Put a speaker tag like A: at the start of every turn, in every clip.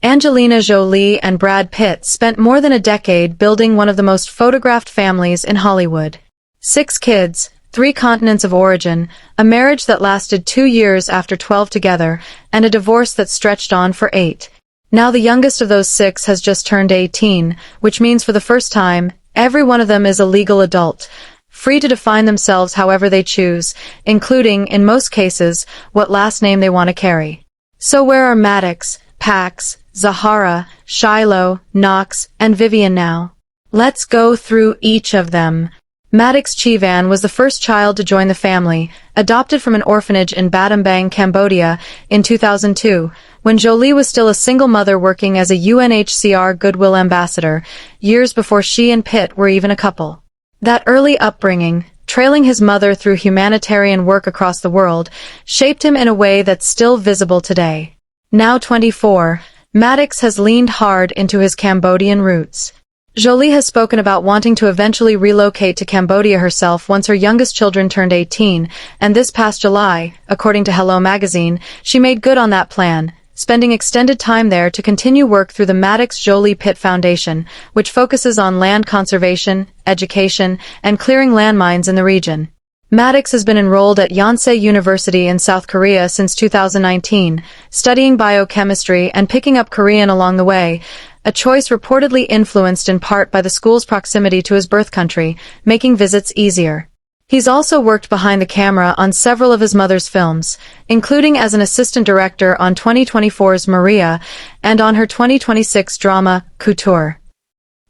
A: Angelina Jolie and Brad Pitt spent more than a decade building one of the most photographed families in Hollywood. 6 kids, 3 continents of origin, a marriage that lasted 2 years after 12 together, and a divorce that stretched on for 8. Now the youngest of those 6 has just turned 18, which means for the first time, every one of them is a legal adult, free to define themselves however they choose, including, in most cases, what last name they want to carry. So where are Maddox, Pax, Zahara, Shiloh, Knox, and Vivienne now? Let's go through each of them. Maddox Chivan was the first child to join the family, adopted from an orphanage in Battambang, Cambodia, in 2002, when Jolie was still a single mother working as a UNHCR Goodwill ambassador, years before she and Pitt were even a couple. That early upbringing, trailing his mother through humanitarian work across the world, shaped him in a way that's still visible today. Now 24, Maddox has leaned hard into his Cambodian roots. Jolie has spoken about wanting to eventually relocate to Cambodia herself once her youngest children turned 18, and this past July, according to Hello magazine, she made good on that plan, spending extended time there to continue work through the Maddox Jolie-Pitt Foundation, which focuses on land conservation, education, and clearing landmines in the region. Maddox has been enrolled at Yonsei University in South Korea since 2019, studying biochemistry and picking up Korean along the way, a choice reportedly influenced in part by the school's proximity to his birth country, making visits easier. He's also worked behind the camera on several of his mother's films, including as an assistant director on 2024's Maria and on her 2026 drama, Couture.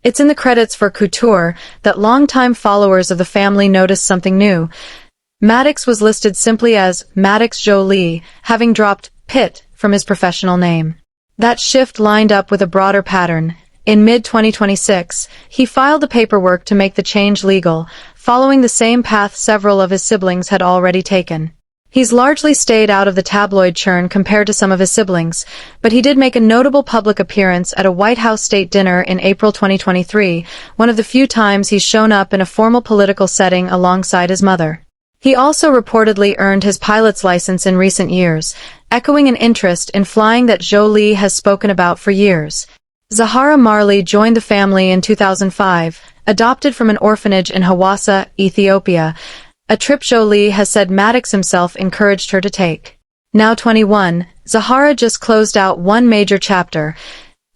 A: It's in the credits for Couture that longtime followers of the family noticed something new. Maddox was listed simply as Maddox Jolie, having dropped Pitt from his professional name. That shift lined up with a broader pattern. In mid-2026, he filed the paperwork to make the change legal, following the same path several of his siblings had already taken. He's largely stayed out of the tabloid churn compared to some of his siblings, but he did make a notable public appearance at a White House state dinner in April 2023, one of the few times he's shown up in a formal political setting alongside his mother. He also reportedly earned his pilot's license in recent years, echoing an interest in flying that Jolie has spoken about for years. Zahara Marley joined the family in 2005, adopted from an orphanage in Hawassa, Ethiopia, a trip Jolie has said Maddox himself encouraged her to take. Now 21, Zahara just closed out one major chapter.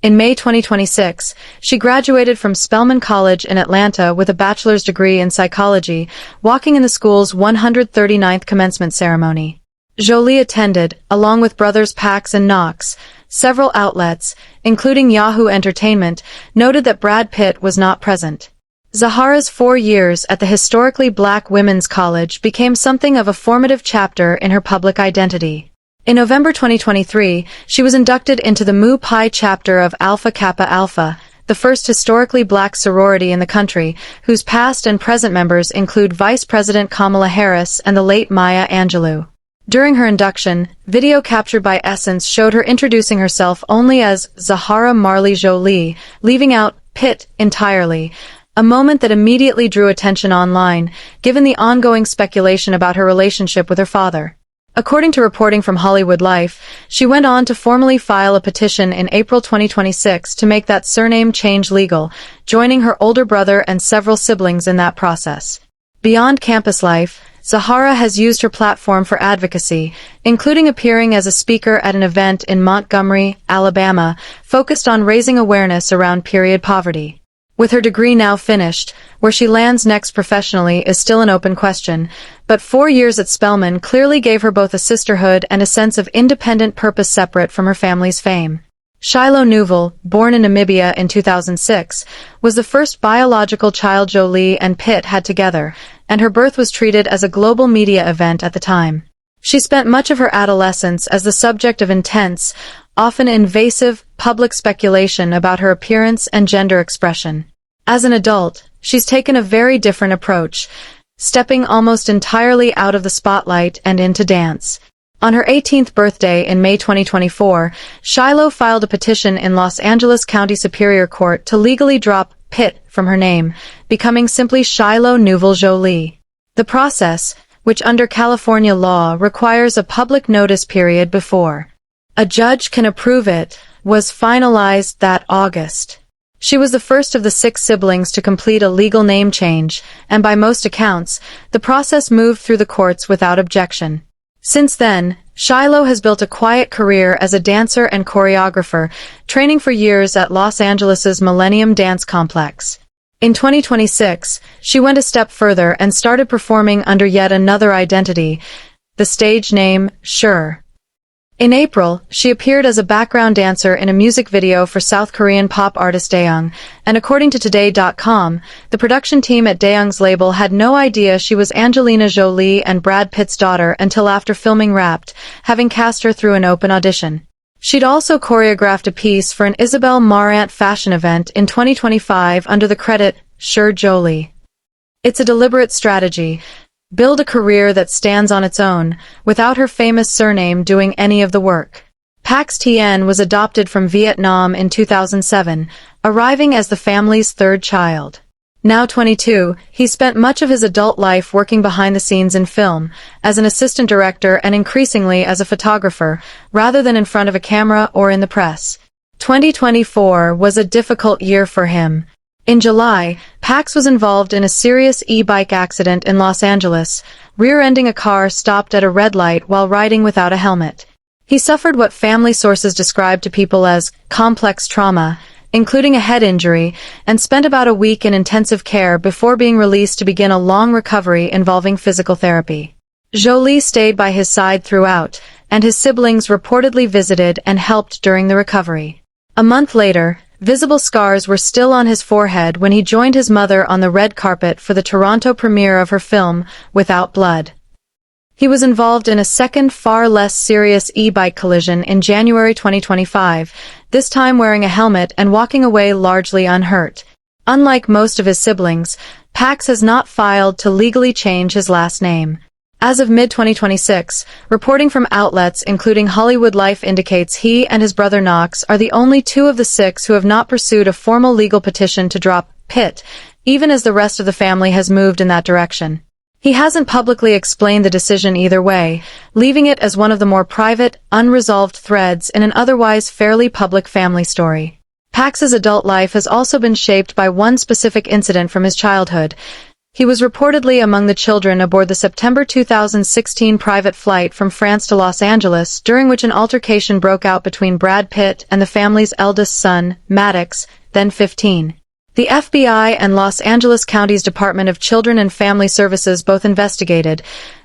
A: In May 2026, she graduated from Spelman College in Atlanta with a bachelor's degree in psychology, walking in the school's 139th commencement ceremony. Jolie attended, along with brothers Pax and Knox. Several outlets, including Yahoo Entertainment, noted that Brad Pitt was not present. Zahara's 4 years at the historically black women's college became something of a formative chapter in her public identity. In November 2023, she was inducted into the Muay Thai chapter of Alpha Kappa Alpha, the first historically black sorority in the country, whose past and present members include Vice President Kamala Harris and the late Maya Angelou. During her induction, video captured by Essence showed her introducing herself only as Zahara Marley Jolie, leaving out Pitt entirely, a moment that immediately drew attention online, given the ongoing speculation about her relationship with her father. According to reporting from Hollywood Life, she went on to formally file a petition in April 2026 to make that surname change legal, joining her older brother and several siblings in that process. Beyond campus life, Zahara has used her platform for advocacy, including appearing as a speaker at an event in Montgomery, Alabama, focused on raising awareness around period poverty. With her degree now finished, where she lands next professionally is still an open question, but 4 years at Spelman clearly gave her both a sisterhood and a sense of independent purpose separate from her family's fame. Shiloh Nuval, born in Namibia in 2006, was the first biological child Jolie and Pitt had together, and her birth was treated as a global media event at the time. She spent much of her adolescence as the subject of intense, often invasive, public speculation about her appearance and gender expression. As an adult, she's taken a very different approach, stepping almost entirely out of the spotlight and into dance. On her 18th birthday in May 2024, Shiloh filed a petition in Los Angeles County Superior Court to legally drop Pitt from her name, becoming simply Shiloh Nuval Jolie. The process, which under California law requires a public notice period before a judge can approve it, was finalized that August. She was the first of the 6 siblings to complete a legal name change, and by most accounts, the process moved through the courts without objection. Since then, Shiloh has built a quiet career as a dancer and choreographer, training for years at Los Angeles' Millennium Dance Complex. In 2026, she went a step further and started performing under yet another identity, the stage name Sure. In April, she appeared as a background dancer in a music video for South Korean pop artist Daeung, and according to Today.com, the production team at Daeung's label had no idea she was Angelina Jolie and Brad Pitt's daughter until after filming Wrapped, having cast her through an open audition. She'd also choreographed a piece for an Isabel Marant fashion event in 2025 under the credit Sure Jolie. It's a deliberate strategy. Build a career that stands on its own, without her famous surname doing any of the work. Pax Tien was adopted from Vietnam in 2007, arriving as the family's 3rd child. Now 22, he spent much of his adult life working behind the scenes in film, as an assistant director and increasingly as a photographer, rather than in front of a camera or in the press. 2024 was a difficult year for him. In July, Pax was involved in a serious e-bike accident in Los Angeles, rear-ending a car stopped at a red light while riding without a helmet. He suffered what family sources described to people as complex trauma, including a head injury, and spent about a week in intensive care before being released to begin a long recovery involving physical therapy. Jolie stayed by his side throughout, and his siblings reportedly visited and helped during the recovery. A month later, visible scars were still on his forehead when he joined his mother on the red carpet for the Toronto premiere of her film, Without Blood. He was involved in a second far less serious e-bike collision in January 2025, this time wearing a helmet and walking away largely unhurt. Unlike most of his siblings, Pax has not filed to legally change his last name. As of mid-2026, reporting from outlets including Hollywood Life indicates he and his brother Knox are the only 2 of the 6 who have not pursued a formal legal petition to drop Pitt, even as the rest of the family has moved in that direction. He hasn't publicly explained the decision either way, leaving it as one of the more private, unresolved threads in an otherwise fairly public family story. Pax's adult life has also been shaped by one specific incident from his childhood. He was reportedly among the children aboard the September 2016 private flight from France to Los Angeles, during which an altercation broke out between Brad Pitt and the family's eldest son, Maddox, then 15. The FBI and Los Angeles County's Department of Children and Family Services both investigated.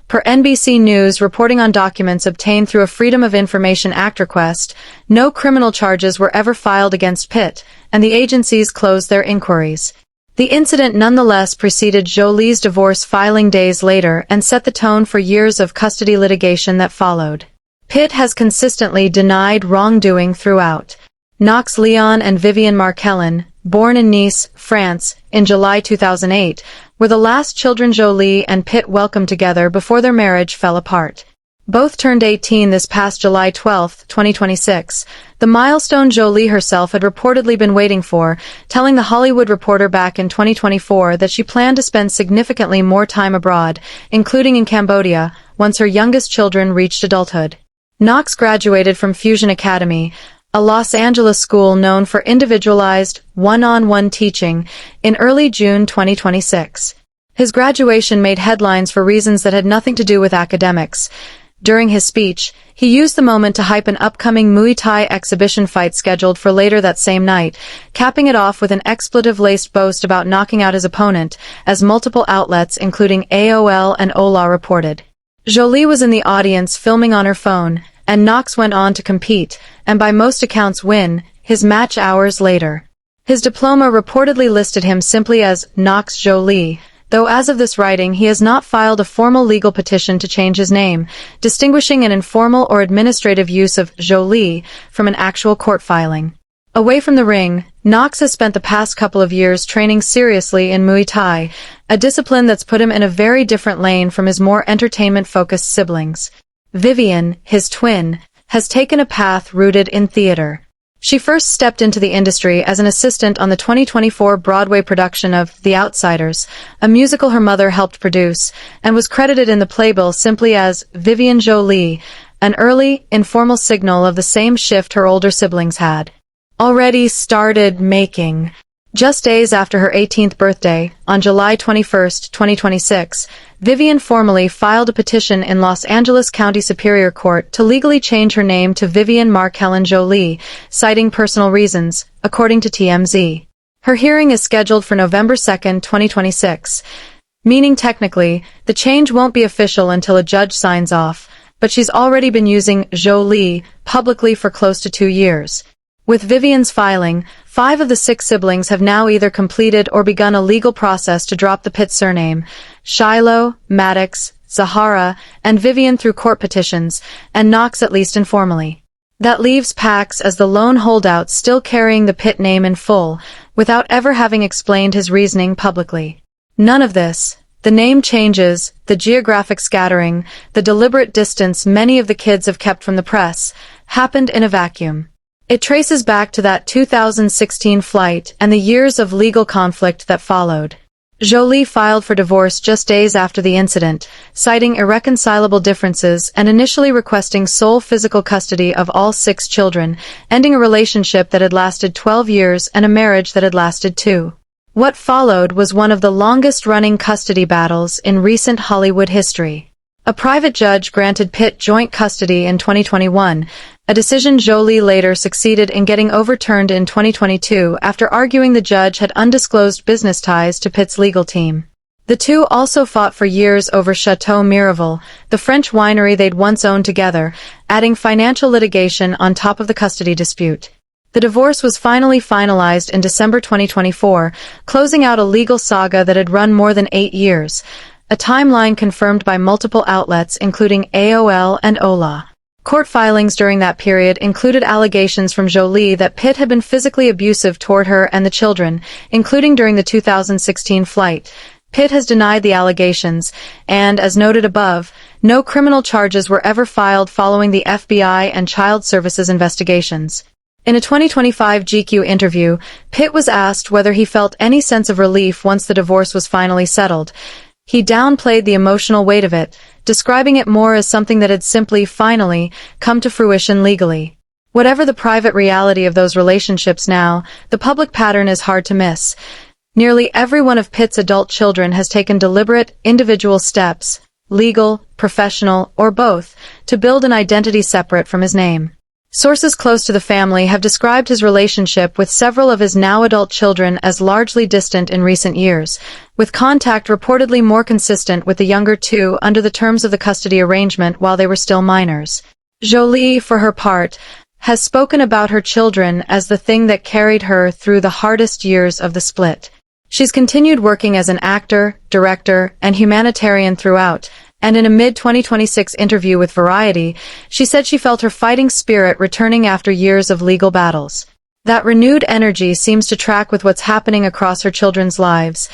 A: Per NBC News reporting on documents obtained through a Freedom of Information Act request, no criminal charges were ever filed against Pitt, and the agencies closed their inquiries. The incident nonetheless preceded Jolie's divorce filing days later and set the tone for years of custody litigation that followed. Pitt has consistently denied wrongdoing throughout. Knox Leon and Vivienne Marcheline, born in Nice, France, in July 2008, were the last children Jolie and Pitt welcomed together before their marriage fell apart. Both turned 18 this past July 12, 2026, the milestone Jolie herself had reportedly been waiting for, telling The Hollywood Reporter back in 2024 that she planned to spend significantly more time abroad, including in Cambodia, once her youngest children reached adulthood. Knox graduated from Fusion Academy, a Los Angeles school known for individualized, one-on-one teaching, in early June 2026. His graduation made headlines for reasons that had nothing to do with academics. During his speech, he used the moment to hype an upcoming Muay Thai exhibition fight scheduled for later that same night, capping it off with an expletive-laced boast about knocking out his opponent, as multiple outlets including AOL and Hola reported. Jolie was in the audience filming on her phone, and Knox went on to compete, and by most accounts win, his match hours later. His diploma reportedly listed him simply as Knox Jolie, though as of this writing he has not filed a formal legal petition to change his name, distinguishing an informal or administrative use of Jolie from an actual court filing. Away from the ring, Knox has spent the past couple of years training seriously in Muay Thai, a discipline that's put him in a very different lane from his more entertainment-focused siblings. Vivienne, his twin, has taken a path rooted in theater. She first stepped into the industry as an assistant on the 2024 Broadway production of The Outsiders, a musical her mother helped produce, and was credited in the playbill simply as Vivienne Jolie, an early, informal signal of the same shift her older siblings had already started making. Just days after her 18th birthday, on July 21, 2026, Vivienne formally filed a petition in Los Angeles County Superior Court to legally change her name to Vivienne Marcheline Jolie, citing personal reasons, according to TMZ. Her hearing is scheduled for November 2, 2026, meaning technically, the change won't be official until a judge signs off, but she's already been using Jolie publicly for close to 2 years. With Vivienne's filing, 5 of the 6 siblings have now either completed or begun a legal process to drop the Pitt surname: Shiloh, Maddox, Zahara, and Vivienne through court petitions, and Knox at least informally. That leaves Pax as the lone holdout still carrying the Pitt name in full, without ever having explained his reasoning publicly. None of this, the name changes, the geographic scattering, the deliberate distance many of the kids have kept from the press, happened in a vacuum. It traces back to that 2016 flight and the years of legal conflict that followed. Jolie filed for divorce just days after the incident, citing irreconcilable differences and initially requesting sole physical custody of all 6 children, ending a relationship that had lasted 12 years and a marriage that had lasted 2. What followed was one of the longest-running custody battles in recent Hollywood history. A private judge granted Pitt joint custody in 2021, a decision Jolie later succeeded in getting overturned in 2022 after arguing the judge had undisclosed business ties to Pitt's legal team. The two also fought for years over Chateau Miraval, the French winery they'd once owned together, adding financial litigation on top of the custody dispute. The divorce was finally finalized in December 2024, closing out a legal saga that had run more than 8 years, a timeline confirmed by multiple outlets including AOL and Hola. Court filings during that period included allegations from Jolie that Pitt had been physically abusive toward her and the children, including during the 2016 flight. Pitt has denied the allegations, and, as noted above, no criminal charges were ever filed following the FBI and Child Services investigations. In a 2025 GQ interview, Pitt was asked whether he felt any sense of relief once the divorce was finally settled. He downplayed the emotional weight of it, describing it more as something that had simply, finally, come to fruition legally. Whatever the private reality of those relationships now, the public pattern is hard to miss. Nearly every one of Pitt's adult children has taken deliberate, individual steps, legal, professional, or both, to build an identity separate from his name. Sources close to the family have described his relationship with several of his now adult children as largely distant in recent years, with contact reportedly more consistent with the younger 2 under the terms of the custody arrangement while they were still minors. Jolie, for her part, has spoken about her children as the thing that carried her through the hardest years of the split. She's continued working as an actor, director, and humanitarian throughout, and in a mid-2026 interview with Variety, she said she felt her fighting spirit returning after years of legal battles. That renewed energy seems to track with what's happening across her children's lives,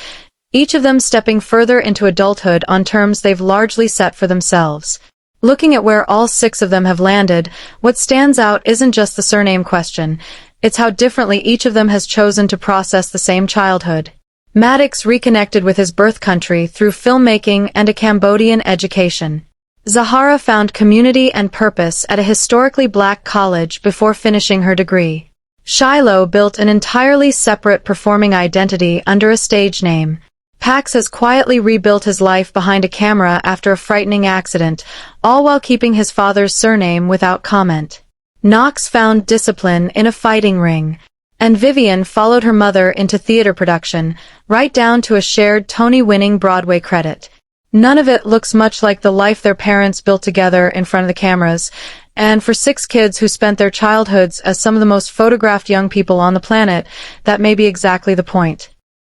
A: each of them stepping further into adulthood on terms they've largely set for themselves. Looking at where all 6 of them have landed, what stands out isn't just the surname question, it's how differently each of them has chosen to process the same childhood. Maddox reconnected with his birth country through filmmaking and a Cambodian education. Zahara found community and purpose at a historically black college before finishing her degree. Shiloh built an entirely separate performing identity under a stage name. Pax has quietly rebuilt his life behind a camera after a frightening accident, all while keeping his father's surname without comment. Knox found discipline in a fighting ring, and Vivienne followed her mother into theater production, right down to a shared Tony-winning Broadway credit. None of it looks much like the life their parents built together in front of the cameras, and for 6 kids who spent their childhoods as some of the most photographed young people on the planet, that may be exactly the point.